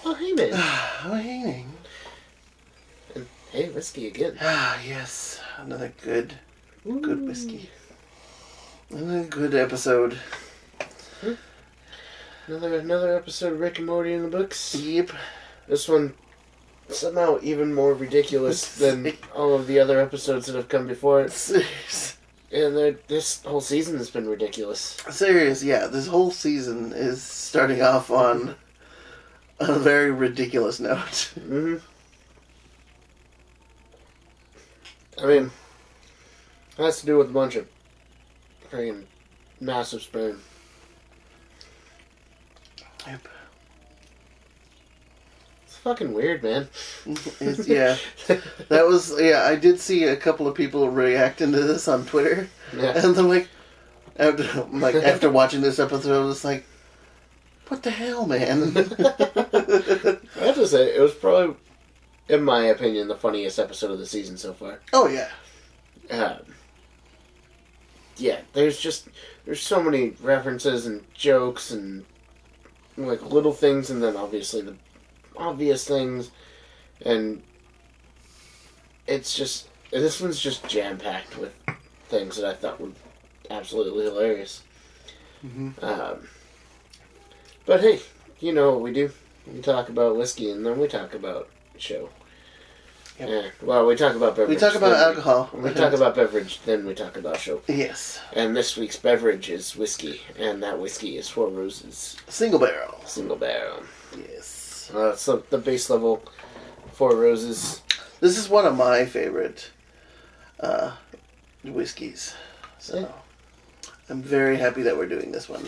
Oh, hey, man. Oh, hey. And hey, whiskey again. Ah, yes. Another good Ooh. whiskey. Another good episode. Another episode of Rick and Morty in the books. Yep. This one, somehow even more ridiculous than all of the other episodes that have come before it. Serious. And this whole season has been ridiculous. Serious, yeah. This whole season is starting off on a very ridiculous note. Mm-hmm. I mean, it has to do with a bunch of freaking massive sperm. Yep. It's fucking weird, man. Yeah. I did see a couple of people reacting to this on Twitter. Yeah. And I'm after watching this episode, it's like, what the hell, man? I have to say, it was probably, in my opinion, the funniest episode of the season so far. Oh, yeah. Yeah, there's so many references and jokes and like little things, and then obviously the obvious things, and this one's just jam-packed with things that I thought were absolutely hilarious. Mm-hmm. But hey, you know what we do? We talk about whiskey, and then we talk about show. Yep. Well, we talk about beverage. We talk about alcohol. We talk about beverage, then we talk about show. Yes. And this week's beverage is whiskey, and that whiskey is Four Roses. Single barrel. Single barrel. Yes. So the base level Four Roses. This is one of my favorite whiskeys. So Yeah. I'm very happy that we're doing this one.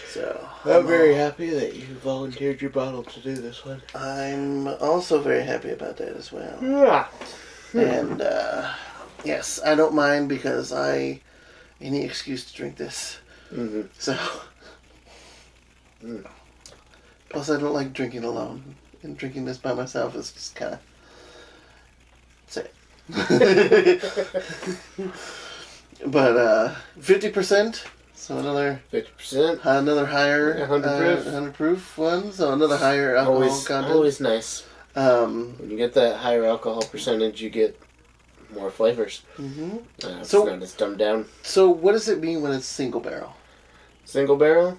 So I'm very happy that you volunteered your bottle to do this one. I'm also very happy about that as well. Yeah. And yes, I don't mind because any excuse to drink this. Mm-hmm. So plus I don't like drinking alone, and drinking this by myself is just kind of sad. But 50%. So another 50%. Another higher 100 proof. 100 proof one. So another higher alcohol content. Always nice. When you get that higher alcohol percentage, you get more flavors. Mm-hmm. It's not as dumbed down. So what does it mean when it's single barrel? Single barrel?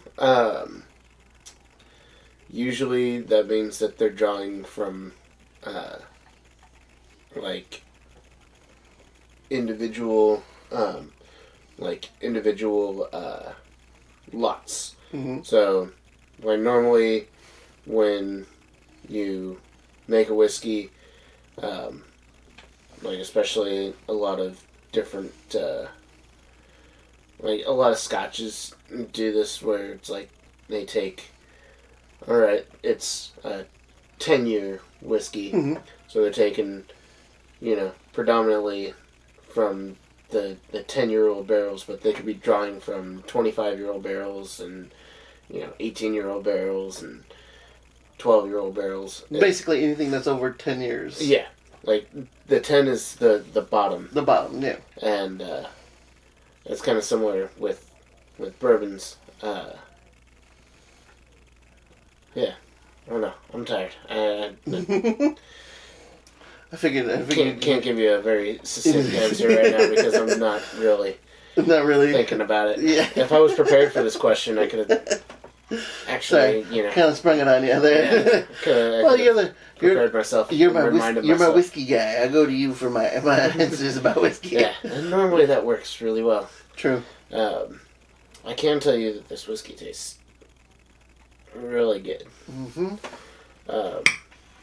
Usually that means that they're drawing from individual lots. Mm-hmm. So, normally when you make a whiskey, especially a lot of different, a lot of scotches do this where it's like they take, alright, it's a 10-year whiskey, Mm-hmm. so they're taking, predominantly from the 10-year-old barrels, but they could be drawing from 25-year-old barrels and 18-year-old barrels and 12-year-old barrels. Basically anything that's over 10 years. Yeah, the 10 is the bottom. The bottom, yeah. And it's kind of similar with bourbons. Yeah, I don't know. I'm tired. I figured. Can't give you a very succinct answer right now because I'm not really thinking about it. Yeah. If I was prepared for this question, I could have actually, kind of sprung it on you there. Yeah, well, prepared myself. You're my whiskey guy. I go to you for my answers about whiskey. Yeah, and normally that works really well. True. I can tell you that this whiskey tastes really good. Mm-hmm.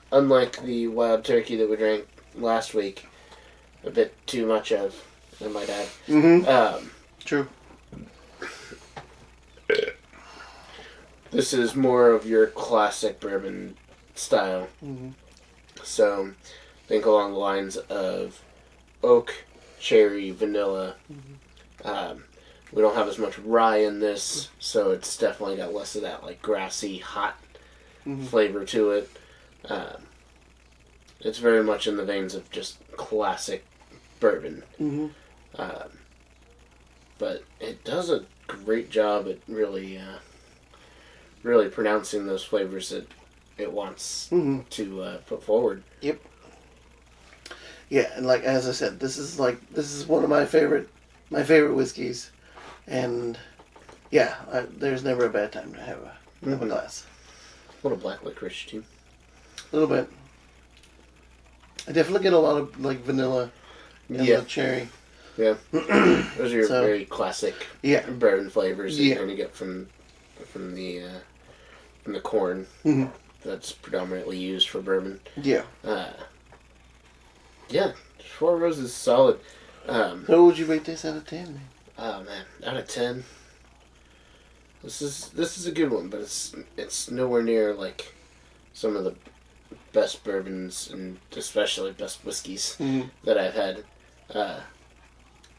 Unlike the wild turkey that we drank last week, a bit too much of, I might add. Mm-hmm. True. This is more of your classic bourbon style. Mm-hmm. So, think along the lines of oak, cherry, vanilla. Mm-hmm. We don't have as much rye in this, so it's definitely got less of that grassy, hot flavor to it. It's very much in the veins of just classic bourbon. Mm-hmm. But it does a great job at really pronouncing those flavors that it wants Mm-hmm. to put forward. Yep. Yeah, and like as I said, this is one of my favorite whiskeys, and yeah, there's never a bad time to have a glass. A little black licorice too. A little bit. I definitely get a lot of like vanilla and the cherry. Yeah, those are your very classic bourbon flavors that you're going to get from the corn that's predominantly used for bourbon. Yeah. Yeah, Four Roses is solid. So what would you rate this out of 10, man? Oh man, out of 10. This is a good one, but it's nowhere near like some of the best bourbons and especially best whiskeys that I've had.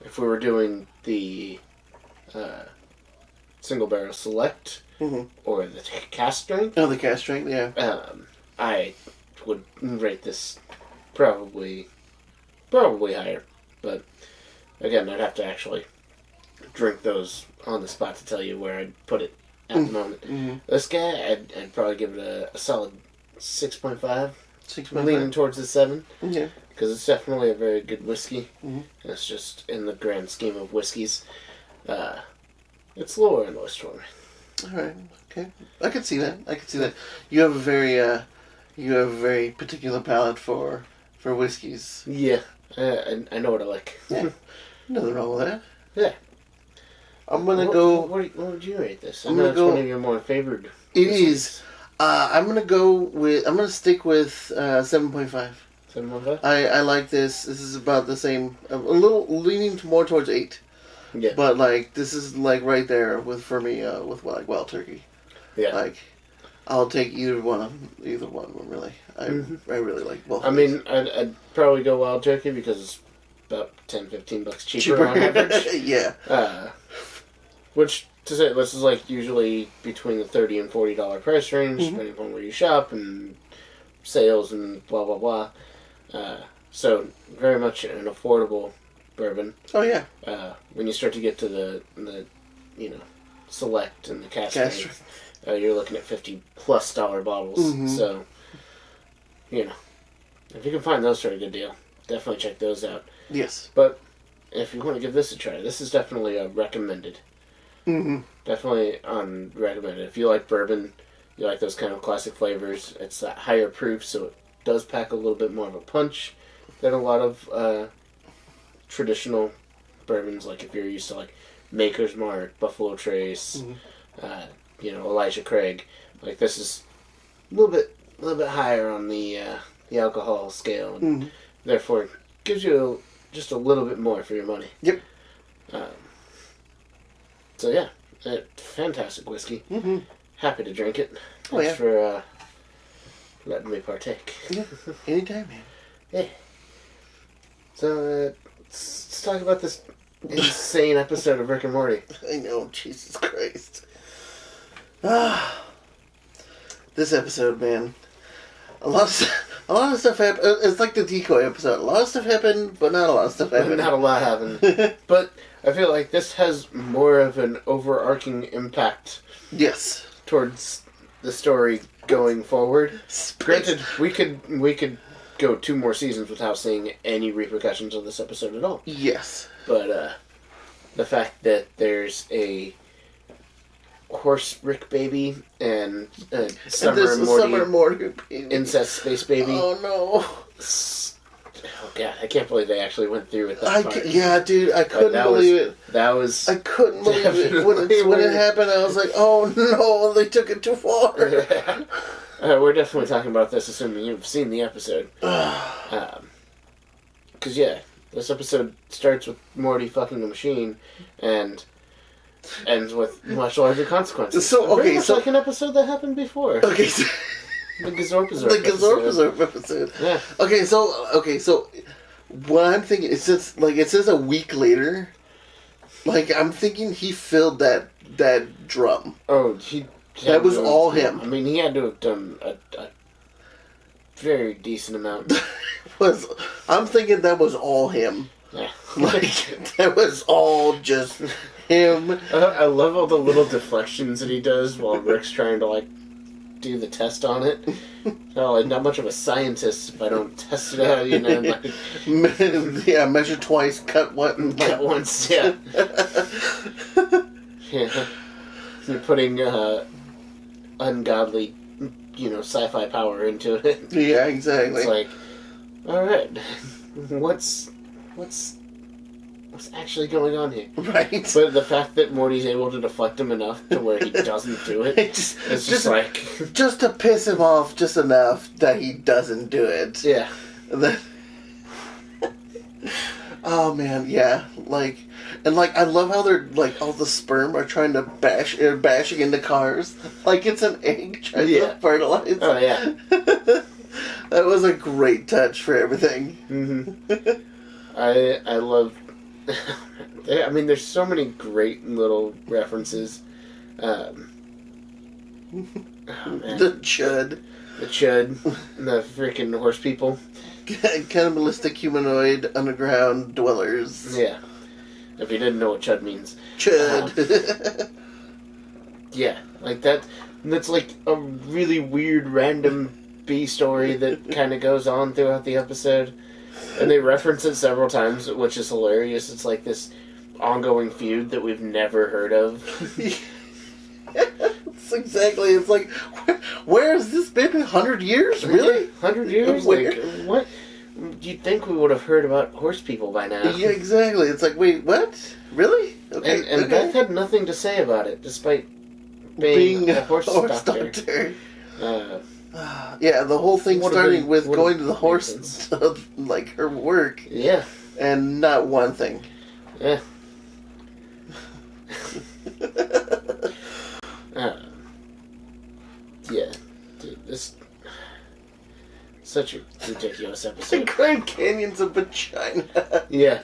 If we were doing the single barrel select or the cask strength, the cask strength, yeah. I would rate this probably higher, but again, I'd have to actually drink those on the spot to tell you where I'd put it at the moment. This guy, I'd probably give it a solid 6.5. 6.5. Leaning towards the 7. Yeah. Because it's definitely a very good whiskey. And it's just, in the grand scheme of whiskeys, it's lower on the list for me. Alright, okay. I could see that. You have a very particular palate for whiskeys. Yeah. I know what I like. Yeah. Nothing wrong with that. Yeah. I'm gonna go... What would you rate this? I know it's one of your more favored whiskeys. It is. I'm gonna stick with 7.5. 7.5? I like this. This is about the same. A little leaning more towards 8. Yeah. But like this is like right there for me with like Wild Turkey. Yeah. Like I'll take either one really. I really like both. I mean, I'd probably go Wild Turkey because it's about $10-15 cheaper on average. Yeah. Which to say this is like usually between the $30 and $40 price range, depending upon where you shop and sales and blah blah blah. So very much an affordable bourbon. Oh yeah. When you start to get to the select and the cask strength, you're looking at $50+ bottles. So if you can find those for a good deal, definitely check those out. Yes. But if you want to give this a try, this is definitely a recommended. Definitely recommended. If you like bourbon, you like those kind of classic flavors, it's that higher proof, so it does pack a little bit more of a punch than a lot of traditional bourbons. Like if you're used to like Maker's Mark, Buffalo Trace, Elijah Craig, like this is a little bit higher on the alcohol scale, and therefore gives you just a little bit more for your money. Yep. So yeah, fantastic whiskey. Happy to drink it. Thanks yeah. for letting me partake. Yeah, anytime, man. Yeah. So let's talk about this insane episode of Rick and Morty. I know, Jesus Christ. This episode, man. A lot of stuff happened. It's like the decoy episode. A lot of stuff happened, but not a lot of stuff happened. Not a lot happened. But I feel like this has more of an overarching impact. Yes. Towards the story going forward. Granted, we could go 2 more seasons without seeing any repercussions of this episode at all. Yes. But the fact that there's a horse Rick baby and Summer Morty baby. incest space baby. Oh no! Oh god, I can't believe they actually went through with that part. Yeah, dude, I couldn't believe it. That was. I couldn't believe it when it happened. I was like, oh no, they took it too far. We're definitely talking about this, assuming you've seen the episode. Because this episode starts with Morty fucking the machine, and ends with much larger consequences. Very much like an episode that happened before. Okay, so the Gazorpazorp episode. Yeah. Okay, so what I'm thinking is it says a week later. Like I'm thinking he filled that drum. Oh, that was all him. I mean, he had to have done a very decent amount. I'm thinking that was all him. Yeah. Like that was all just him. I love all the little deflections that he does while Rick's trying to do the test on it. Oh, I'm not much of a scientist if I don't test it out, you know. Like, yeah, measure twice, cut one. cut once, yeah. Yeah. You're putting ungodly, sci-fi power into it. Yeah, exactly. It's like, all right, what's actually going on here? Right. But the fact that Morty's able to deflect him enough to where he doesn't do it, it's just like... Just to piss him off just enough that he doesn't do it. Yeah. Oh, man, yeah. I love how they're, all the sperm are trying to bashing into cars. Like it's an egg trying to fertilize. Oh, yeah. That was a great touch for everything. Mm-hmm. I love... I mean, there's so many great little references. Oh, man. The chud. The chud. The freaking horse people. Cannibalistic humanoid underground dwellers. Yeah. If you didn't know what chud means. Chud. Yeah. Like that. That's like a really weird random B story that kind of goes on throughout the episode. And they reference it several times, which is hilarious. It's like this ongoing feud that we've never heard of. It's exactly. It's like, where has this been? 100 years? Really? 100 years? Where? Like, what? You'd think we would have heard about horse people by now. Yeah, exactly. It's like, wait, what? Really? Okay. And Beth had nothing to say about it, despite being a horse doctor. Yeah, the whole thing starting with going to the horse, sense. Her work. Yeah. And not one thing. Yeah. Yeah. Dude, this... Such a ridiculous The episode. Grand Canyon's a vagina. Yeah.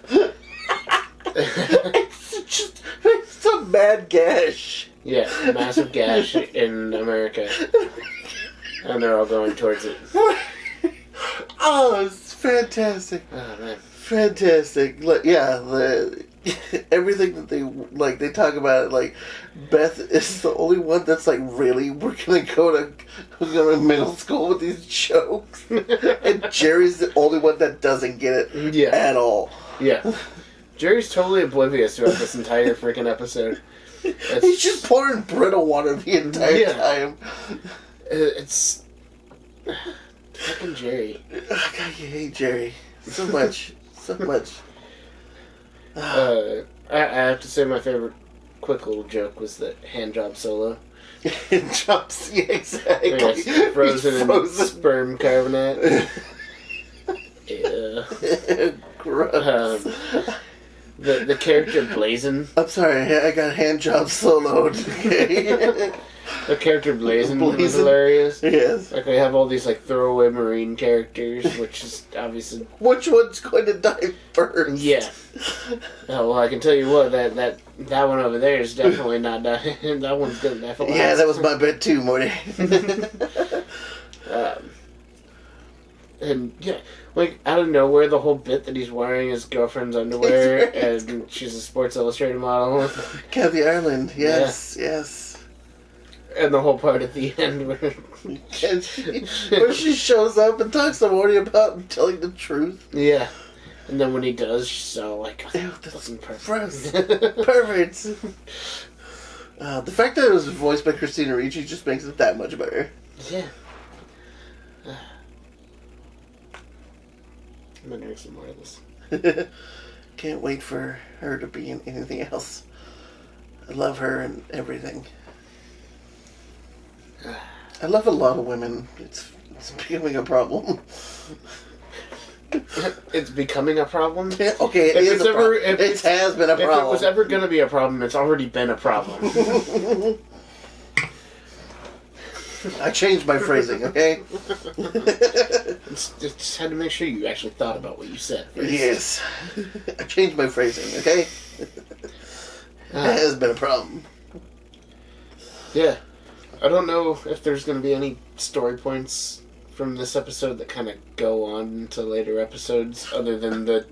It's a mad gash. Yeah, massive gash in America. And they're all going towards it. Oh, it's fantastic. Oh, man. Fantastic. Everything that they talk about it, Beth is the only one that's really, we're gonna go to middle school with these jokes. And Jerry's the only one that doesn't get it at all. Yeah. Jerry's totally oblivious throughout this entire freaking episode. He's just pouring brittle water the entire time. It's... Fucking Jerry. God, you hate Jerry. So much. So much. I have to say my favorite quick little joke was the hand job solo. Hand jobs, yeah, exactly. Yes, frozen in sperm carbonate. Yeah. Gross. The character Blazin. I'm sorry, I got hand job soloed. Okay. The character Blazin was hilarious. Yes. We have all these throwaway marine characters, which is obviously... Which one's going to die first? Yeah. Oh, well, I can tell you what, that one over there is definitely not dying. That one's going to die for last. Yeah, that was my bet too, Morty. And yeah, out of nowhere, the whole bit that he's wearing his girlfriend's underwear, and she's a Sports Illustrated model. Kathy Ireland, yes, yes. And the whole part at the end where she shows up and talks to Morty about telling the truth. Yeah. And then when he does, she's all ew, that's perfect. Perfect. The fact that it was voiced by Christina Ricci just makes it that much better. Yeah. I'm gonna drink some more of this. Can't wait for her to be in anything else. I love her and everything. I love a lot of women. It's becoming a problem. It's becoming a problem? Yeah, okay, it has been a problem. If it was ever going to be a problem, it's already been a problem. I changed my phrasing, okay? Just had to make sure you actually thought about what you said first. Yes. I changed my phrasing, okay? It has been a problem. Yeah. I don't know if there's going to be any story points from this episode that kind of go on to later episodes, other than the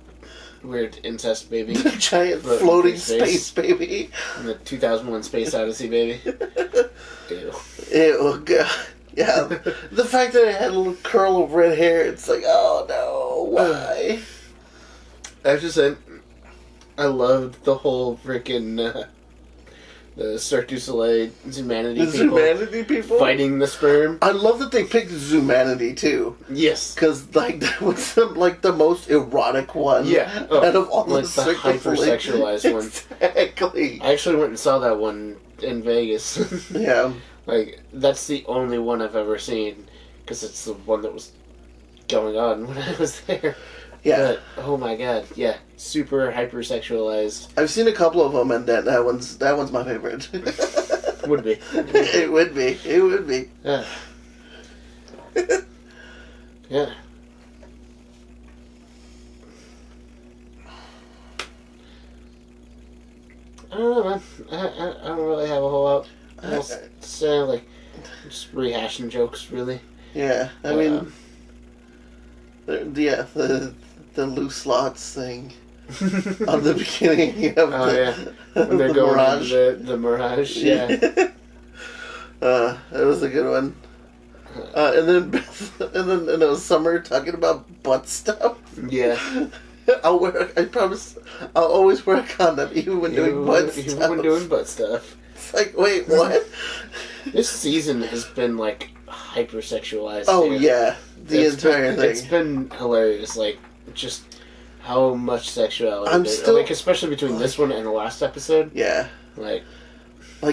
weird incest baby. The giant floating space baby. And the 2001 Space Odyssey baby. Ew. Ew, God. Yeah, the fact that it had a little curl of red hair, it's like, oh no, why? I have to say, I loved the whole freaking the Cirque du Soleil Zumanity people fighting the sperm. I love that they picked Zumanity too. Yes, because like that was like the most erotic one. Yeah, out of all like the hypersexualized one. Exactly. I actually went and saw that one in Vegas. Yeah, like that's the only one I've ever seen because it's the one that was going on when I was there. Yeah. But, oh my god, yeah, super hypersexualized. I've seen a couple of them, and that one's my favorite. Would be. It would be. It would be. Yeah. Yeah. I don't know, man. I don't really have a whole lot else to say. Like, just rehashing jokes, really. Yeah, I mean, the loose slots thing on the beginning of when they're the going Mirage. into the Mirage, yeah. That was a good one. And then Summer talking about butt stuff. Yeah. I promise, I'll always wear a condom even when doing butt stuff. Even when doing butt stuff. It's like, wait, what? This season has been like hypersexualized. Oh too. yeah, entire thing. It's been hilarious. Like just how much sexuality. I'm still like, especially between this one and the last episode. Yeah. Like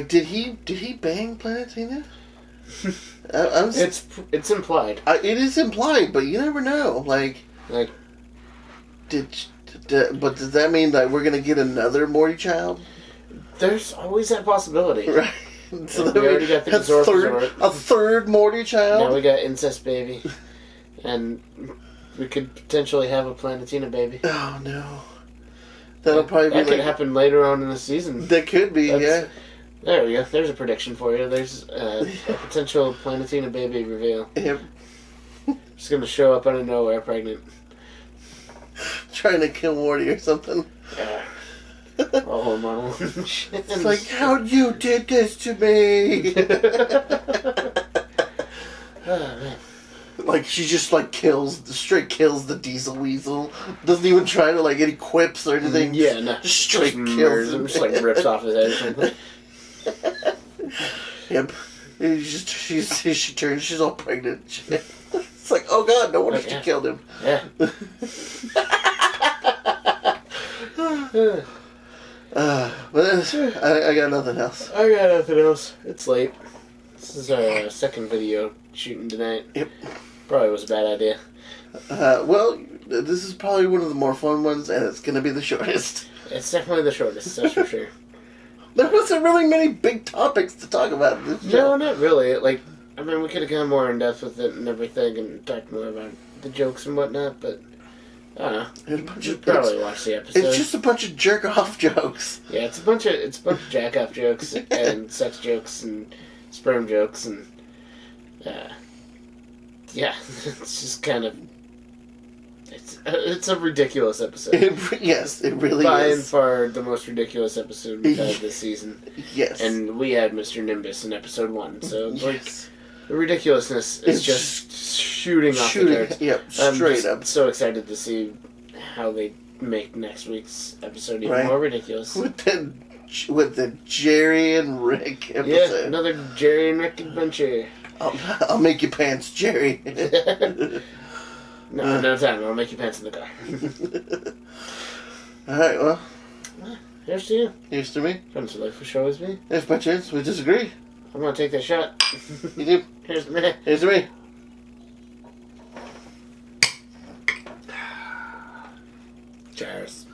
did he bang Planetina? It's implied. It is implied, but you never know. Like but does that mean that we're gonna get another Morty child? There's always that possibility. Right. So we already got the a third Morty child. Now we got incest baby, and we could potentially have a Planetina baby. Oh no, that'll probably be could happen later on in the season. That could be, yeah. There we go. There's a prediction for you. There's a potential Planetina baby reveal. Yep. She's gonna show up out of nowhere, pregnant, trying to kill Morty or something. Yeah. All hormonal. It's like, how you did this to me? Oh, man. Like, she just, like, straight kills the diesel weasel. Doesn't even try to, like, any quips or anything. Yeah, no. Just straight kills him. Just, like, rips off his head or something. Yep. She turns, she's all pregnant. It's like, oh god, no wonder she killed him. Yeah. But I got nothing else. I got nothing else. It's late. This is our second video shooting tonight. Yep. Probably was a bad idea. Well, this is probably one of the more fun ones, and it's going to be the shortest. It's definitely the shortest, that's for sure. There wasn't really many big topics to talk about in this show. No, not really. Like, I mean, we could have gone more in depth with it and everything and talked more about the jokes and whatnot, but I don't know. You probably watch the episode. It's just a bunch of jerk-off jokes. Yeah, it's a bunch of jack-off jokes and sex jokes and sperm jokes and yeah, it's just kind of it's a ridiculous episode. Yes, it really By is. and far the most ridiculous episode we've had this season. Yes. And we had Mr. Nimbus in episode 1, so like the ridiculousness is just shooting off the charts. Yep, straight up. So excited to see how they make next week's episode even more ridiculous. With the Jerry and Rick episode. Yeah, another Jerry and Rick adventure. I'll make your pants, Jerry. No time. I'll make you pants in the car. Alright, well. Here's to you. Here's to me. Friends for life for sure is me. If by chance we disagree. I'm gonna take that shot. You do? Here's to me. Here's to me. Cheers.